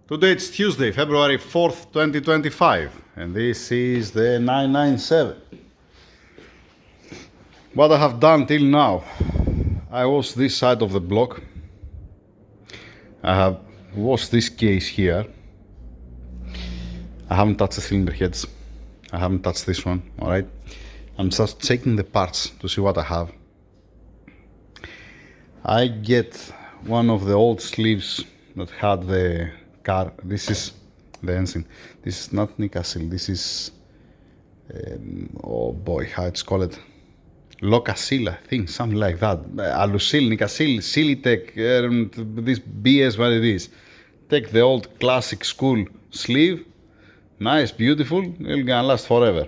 Today it's Tuesday, February 4th, 2025, and this is the 997. What I have done till now, I washed this side of the block. I have washed this case here. I haven't touched the cylinder heads. I haven't touched this one, alright? I'm just checking the parts to see what I have. I get one of the old sleeves that had the car. This is the engine. This is not Nikasil. This is oh boy, how it's called? Locasil, I think, something like that. Alusil, Nikasil, Silitech, this BS, what it is. Take the old classic school sleeve. Nice, beautiful. It's gonna last forever.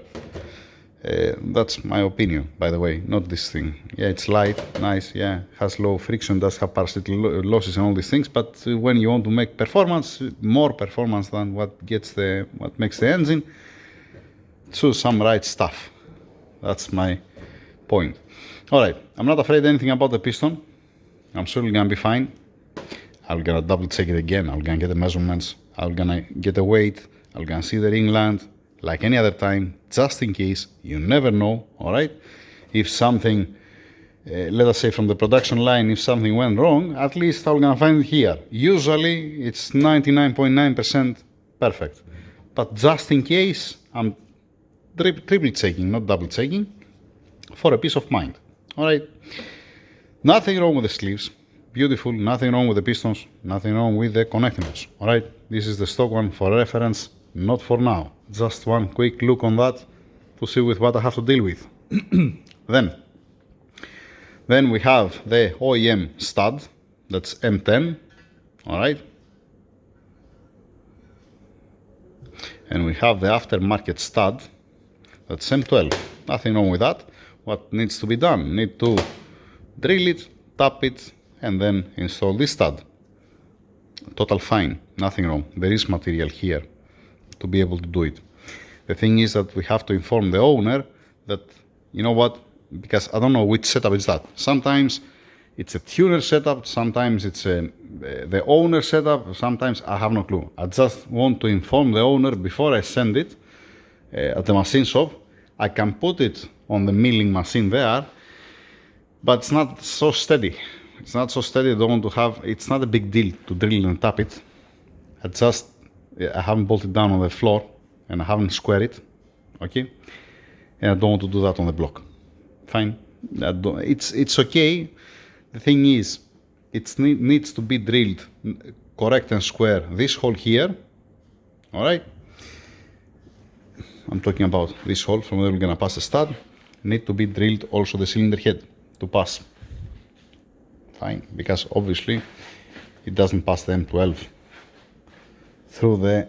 That's my opinion, by the way, not this thing. Yeah, it's light, nice, yeah, has low friction, does have parasitic losses and all these things, but when you want to make performance, more performance than what makes the engine, choose some right stuff. That's my point. Alright, I'm not afraid anything about the piston. I'm sure it's gonna be fine. I'm gonna double check it again. I'm gonna get the measurements. I'm gonna get the weight. I'm gonna see the ring land. Like any other time, just in case, you never know, alright? If something, let us say from the production line, if something went wrong, at least I'm gonna find it here. Usually, it's 99.9% perfect. But just in case, I'm triple checking, not double checking, for a peace of mind, alright? Nothing wrong with the sleeves, beautiful, nothing wrong with the pistons, nothing wrong with the connecting rods, alright? This is the stock one for reference, not for now. Just one quick look on that to see with what I have to deal with. Then we have the OEM stud, that's M10, alright? And we have the aftermarket stud, that's M12. Nothing wrong with that. What needs to be done? Need to drill it, tap it, and then install this stud. Total fine, nothing wrong. There is material here to be able to do it. The thing is that we have to inform the owner that, you know what, because I don't know which setup is that. Sometimes it's a tuner setup, sometimes it's the owner setup, sometimes I have no clue. I just want to inform the owner before I send it at the machine shop. I can put it on the milling machine there, but it's not so steady. It's not so steady. I don't want to have, it's not a big deal to drill and tap it. I haven't bolted down on the floor and I haven't squared it, okay? And I don't want to do that on the block. Fine, it's okay. The thing is, it needs to be drilled correct and square. This hole here, all right? I'm talking about this hole from where we're gonna pass the stud. Need to be drilled also the cylinder head to pass. Fine, because obviously it doesn't pass the M12 through the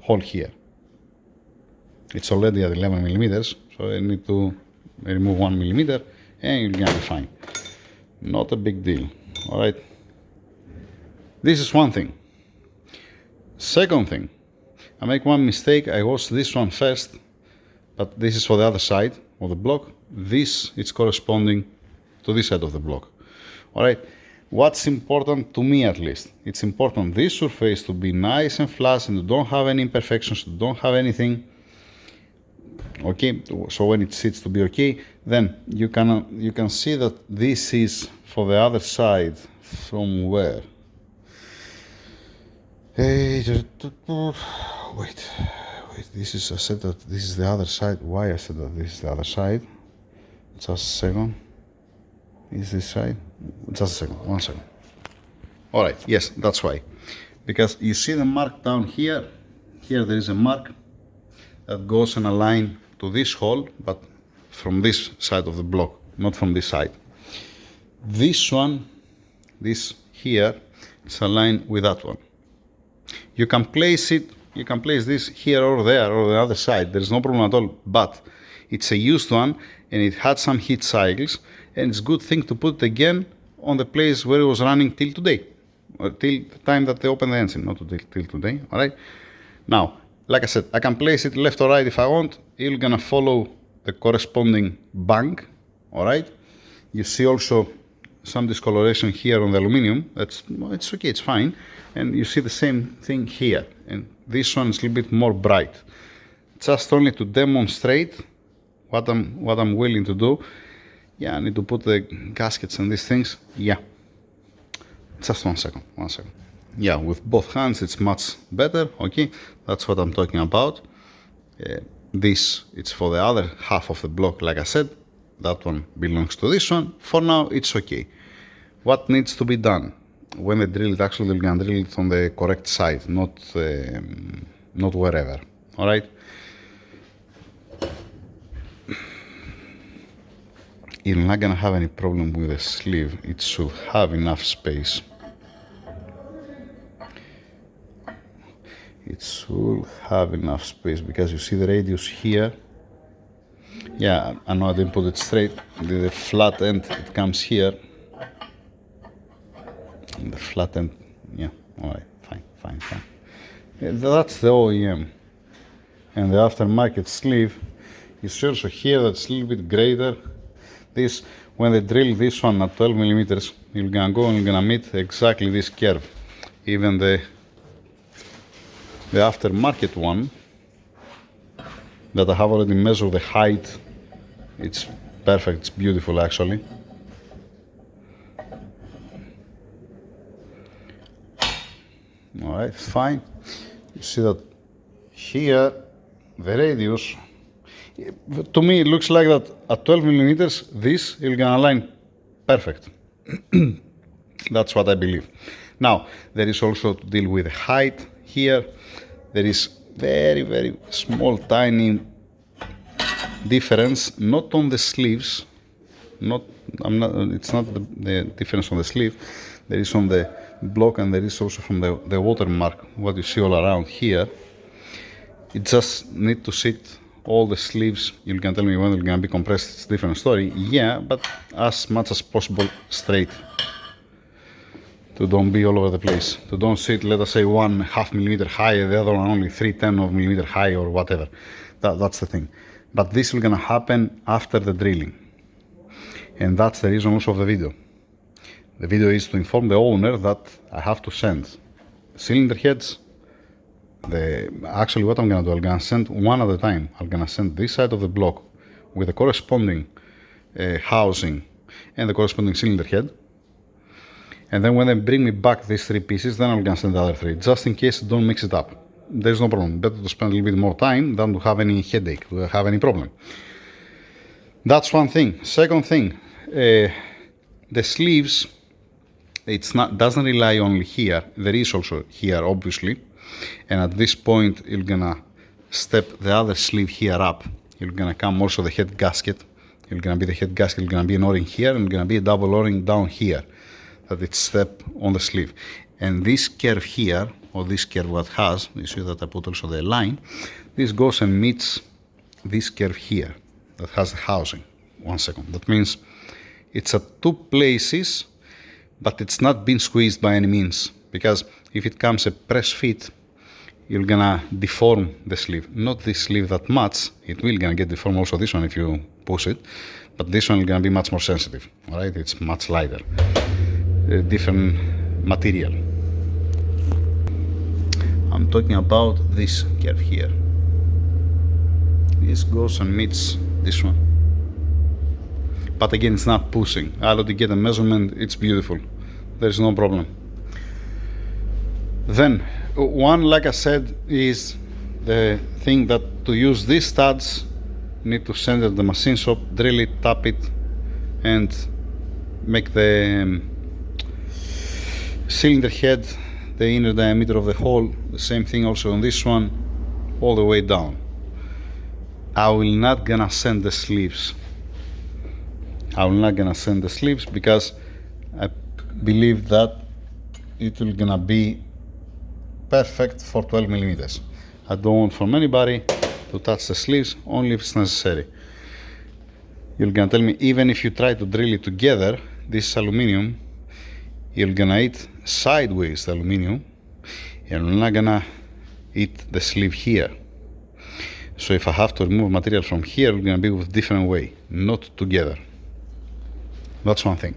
hole here. It's already at 11 millimeters, so I need to remove 1 millimeter and you're gonna be fine. Not a big deal, alright? This is one thing. Second thing, I make one mistake. I wash this one first, but this is for the other side of the block. This is corresponding to this side of the block, alright? What's important to me, at least, it's important this surface to be nice and flush and you don't have any imperfections, you don't have anything, okay? So when it sits to be okay, then you can see that this is for the other side. From where? Wait, this is, I said that this is the other side. Why I said that this is the other side? Just a second. Is this side? Just a second, 1 second. All right, yes, that's why. Because you see the mark down here. Here there is a mark that goes in a line to this hole, but from this side of the block, not from this side. This one, this here, it's aligned with that one. You can place it, you can place this here or there or the other side. There's no problem at all, but it's a used one and it had some heat cycles, and it's a good thing to put it again on the place where it was running till today, or till the time that they opened the engine, not till today, all right? Now, like I said, I can place it left or right if I want. It's gonna follow the corresponding bank, all right? You see also some discoloration here on the aluminium. It's okay, it's fine. And you see the same thing here. And this one is a little bit more bright. Just only to demonstrate what I'm willing to do. Yeah, I need to put the gaskets and these things. Yeah. Just one second. Yeah, with both hands it's much better. Okay, that's what I'm talking about. This, it's for the other half of the block, like I said. That one belongs to this one. For now, it's okay. What needs to be done? When they drill it, actually they're gonna drill it on the correct side, not wherever. All right. You're not gonna have any problem with the sleeve. It should have enough space. It should have enough space because you see the radius here. Yeah, I know I didn't put it straight. The flat end, it comes here. And the flat end, yeah, all right, fine. Yeah, that's the OEM. And the aftermarket sleeve is also here. That's a little bit greater. This, when they drill this one at 12 millimeters, you're gonna go and you're gonna meet exactly this curve. Even the aftermarket one that I have already measured the height, it's perfect, it's beautiful actually. All right, fine. You see that here, the radius, to me it looks like that at 12 millimeters, this is gonna align perfect. That's what I believe. Now, there is also to deal with height here. There is very small, tiny difference, not on the sleeves. It's not the difference on the sleeve. There is on the block, and there is also from the watermark, what you see all around here. It just need to sit all the sleeves. You can tell me when they're gonna be compressed, it's a different story. Yeah, but as much as possible straight. To don't be all over the place. To don't sit, let us say, 1/2 millimeter high, the other one only 3/10 of millimeter high or whatever. That's the thing. But this is gonna happen after the drilling. And that's the reason also of the video. The video is to inform the owner that I have to send cylinder heads. Actually what I'm gonna do, I'm gonna send one at a time. I'm gonna send this side of the block with the corresponding housing and the corresponding cylinder head. And then when they bring me back these 3 pieces, then I'm gonna send the other 3, just in case don't mix it up. There's no problem. Better to spend a little bit more time than to have any headache, to have any problem. That's one thing. Second thing, the sleeves, doesn't rely only here. There is also here, obviously. And at this point, you're gonna step the other sleeve here up. You're gonna come also the head gasket. You're gonna be the head gasket. You're gonna be an O-ring here, and gonna be a double O-ring down here. That it's step on the sleeve. And this curve here, or this curve what has, you see that I put also the line, this goes and meets this curve here that has the housing. 1 second. That means it's at 2 places, but it's not been squeezed by any means. Because if it comes a press fit, you're gonna deform the sleeve. Not this sleeve that much. It will gonna get deformed also this one if you push it. But this one is gonna be much more sensitive. Alright, it's much lighter. Different material. I'm talking about this curve here. This goes and meets this one. But again, it's not pushing. I already get a measurement, it's beautiful. There's no problem. Then, one, like I said, is the thing that to use these studs, need to send it to the machine shop, drill it, tap it, and make the cylinder head, the inner diameter of the hole, the same thing also on this one, all the way down. I will not gonna send the sleeves. Because I believe that it will gonna be perfect for 12 millimeters. I don't want from anybody to touch the sleeves, only if it's necessary. You're gonna tell me, even if you try to drill it together, this is aluminum, you're gonna eat sideways the aluminum, and you're not gonna eat the sleeve here. So if I have to remove material from here, it's gonna be with different way, not together. That's one thing.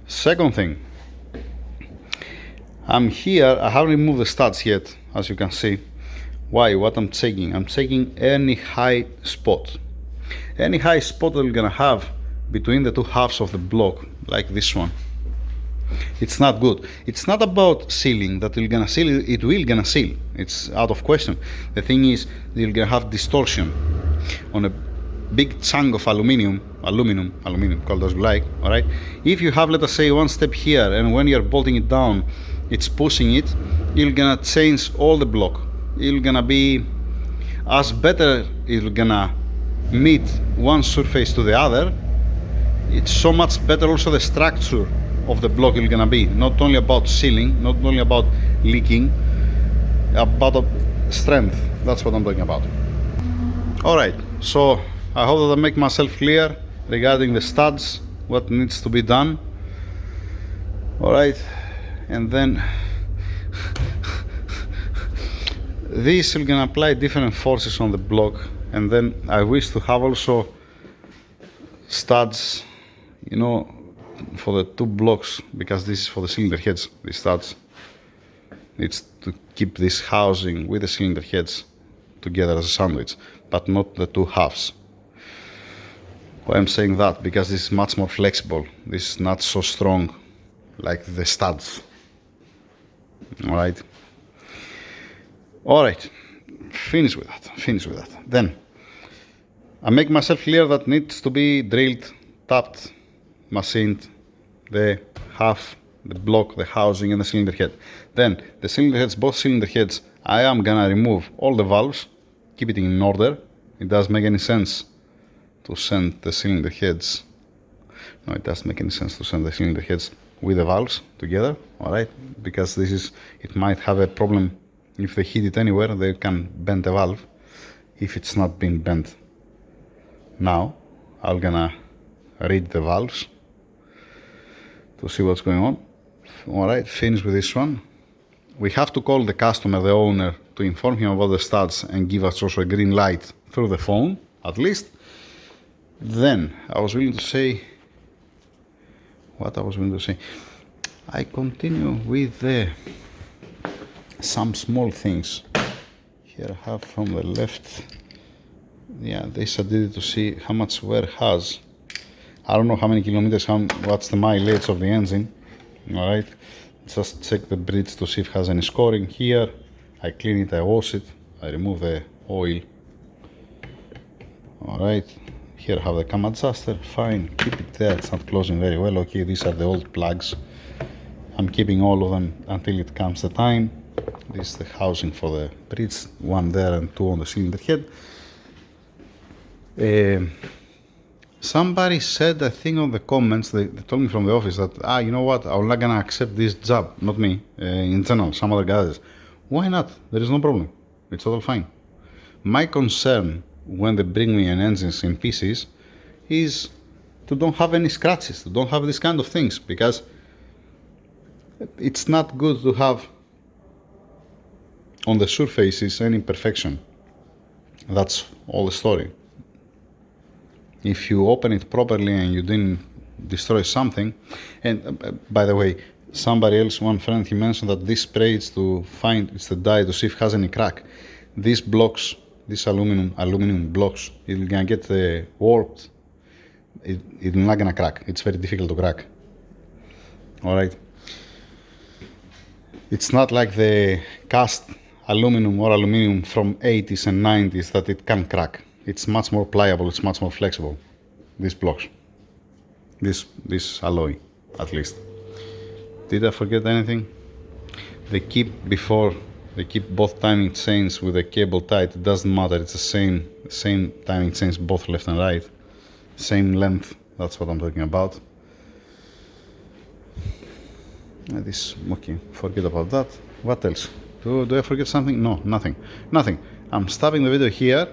Second thing, I'm here, I haven't removed the studs yet, as you can see. Why? What I'm taking? I'm taking any high spot. Any high spot that we're gonna have between the two halves of the block, like this one. It's not good. It's not about sealing, that you're gonna seal, it will gonna seal. It's out of question. The thing is, you're gonna have distortion on a big chunk of aluminum, call it as you like, alright? If you have, let us say, one step here, and when you're bolting it down, it's pushing it, you're gonna change all the block. You're gonna be as better, you're gonna meet one surface to the other. It's so much better also the structure of the block you're gonna be. Not only about sealing, not only about leaking, about strength. That's what I'm talking about. Alright, so I hope that I make myself clear regarding the studs, what needs to be done. Alright, and then this is gonna apply different forces on the block, and then I wish to have also studs, you know, for the two blocks, because this is for the cylinder heads. The studs, it's to keep this housing with the cylinder heads together as a sandwich, but not the two halves. Why I'm saying that? Because this is much more flexible. This is not so strong like the studs. Alright. Alright. Finish with that. Then I make myself clear that needs to be drilled, tapped, machined, the half, the block, the housing, and the cylinder head. Then the cylinder heads, both cylinder heads, I am gonna remove all the valves, keep it in order. It doesn't make any sense to send the cylinder heads. No, it doesn't make any sense to send the cylinder heads with the valves together, alright? Because this is, it might have a problem. If they hit it anywhere, they can bend the valve. If it's not been bent. Now, I'm gonna read the valves to see what's going on. Alright, finish with this one. We have to call the customer, the owner, to inform him about the studs and give us also a green light through the phone, at least. Then, I was willing to say, I continue with some small things. Here I have from the left, yeah, they suggested to see how much wear has. I don't know how many kilometers, what's the mileage of the engine. Alright, just check the bridge to see if it has any scoring. Here, I clean it, I wash it, I remove the oil. Alright, here I have the cam adjuster, fine, keep it there, it's not closing very well. Okay, these are the old plugs. I'm keeping all of them until it comes the time. This is the housing for the bridge, one there and two on the cylinder head. Somebody said, I think on the comments, they told me from the office that, you know what, I'm not gonna accept this job, not me, in general, some other guys. Why not? There is no problem. It's all fine. My concern when they bring me an engine in pieces is to don't have any scratches, to don't have these kind of things, because it's not good to have on the surfaces any imperfection. That's all the story. If you open it properly and you didn't destroy something, and by the way, somebody else, one friend, he mentioned that this spray is to find, it's the dye to see if it has any crack. These blocks, these aluminum blocks, it's gonna get warped. It's not gonna crack. It's very difficult to crack. Alright. It's not like the cast aluminum or aluminum from 80s and 90s that it can crack. It's much more pliable, it's much more flexible. These blocks. This alloy, at least. Did I forget anything? They keep both timing chains with a cable tied. It doesn't matter, it's the same timing chains, both left and right. Same length, that's what I'm talking about. Okay, forget about that. What else? Do I forget something? No, nothing. I'm stopping the video here.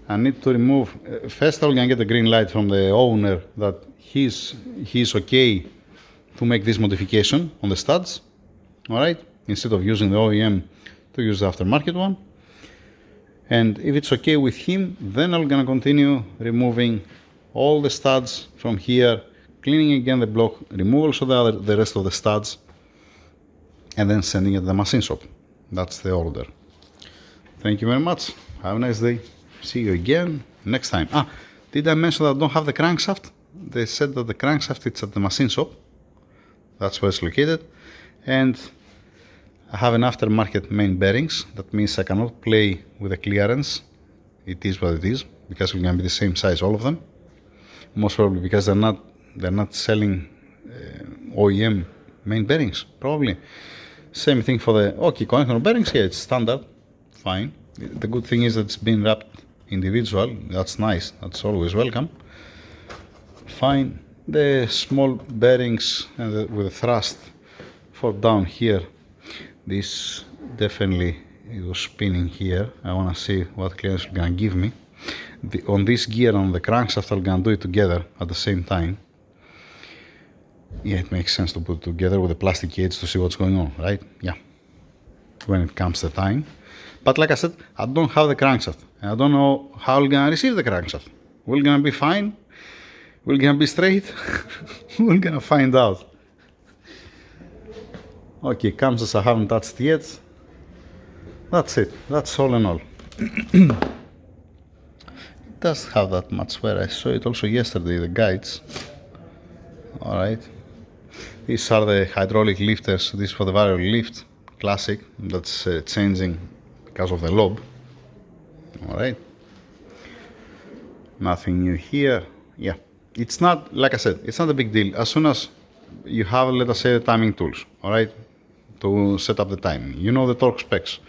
I need to remove, first I'm gonna get the green light from the owner that he's okay to make this modification on the studs. Alright, instead of using the OEM, to use the aftermarket one. And if it's okay with him, then I'm gonna continue removing all the studs from here, cleaning again the block, remove also the rest of the studs, and then sending it to the machine shop. That's the order. Thank you very much. Have a nice day. See you again next time. Did I mention that I don't have the crankshaft? They said that the crankshaft is at the machine shop. That's where it's located. And I have an aftermarket main bearings. That means I cannot play with the clearance. It is what it is, because it's going to be the same size, all of them. Most probably because they're not selling OEM main bearings, probably. Same thing for the connector bearings. Yeah, it's standard, fine. The good thing is that it's been wrapped individual. That's nice. That's always welcome. Fine. The small bearings with the thrust for down here. This definitely it was spinning here. I want to see what clearance it's gonna give me. On this gear, on the crankshaft, I'm gonna do it together at the same time. Yeah, it makes sense to put it together with the plastic cage to see what's going on, right? Yeah, when it comes the time. But like I said, I don't have the crankshaft. I don't know how I'm gonna receive the crankshaft. We're gonna be fine? We're gonna be straight? We're gonna find out. Okay, comes as I haven't touched yet. That's it. That's all in all. It does have that much wear. I saw it also yesterday, the guides. Alright. These are the hydraulic lifters. This is for the variable lift. Classic. That's changing because of the lobe. Alright. Nothing new here. Yeah. It's not, like I said, it's not a big deal. As soon as you have, let us say, the timing tools, alright, to set up the timing. You know the torque specs.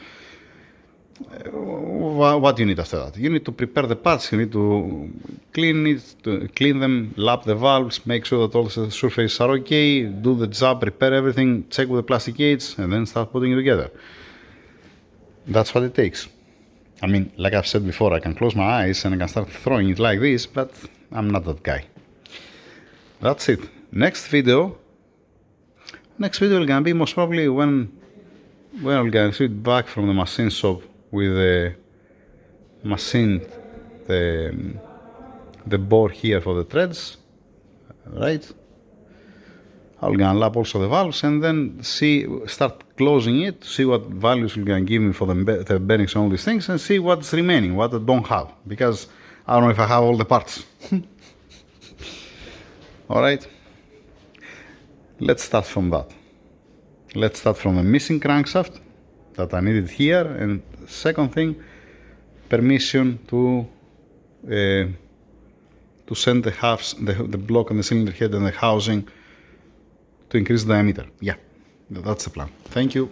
What do you need after that? You need to prepare the parts, you need to clean them, lap the valves, make sure that all the surfaces are okay, do the job, repair everything, check with the plastic aids, and then start putting it together. That's what it takes. I mean, like I've said before, I can close my eyes and I can start throwing it like this, but I'm not that guy. That's it. Next video is gonna be most probably when I'm gonna see it back from the machine shop with the machine, the bore here for the threads, right? I'm gonna lap also the valves and then start closing it, see what values you're gonna give me for the bearings and all these things, and see what's remaining, what I don't have, because I don't know if I have all the parts. Alright, let's start from that. Let's start from the missing crankshaft that I needed here, and second thing, permission to send the halves, the block and the cylinder head and the housing to increase the diameter. Yeah, that's the plan. Thank you.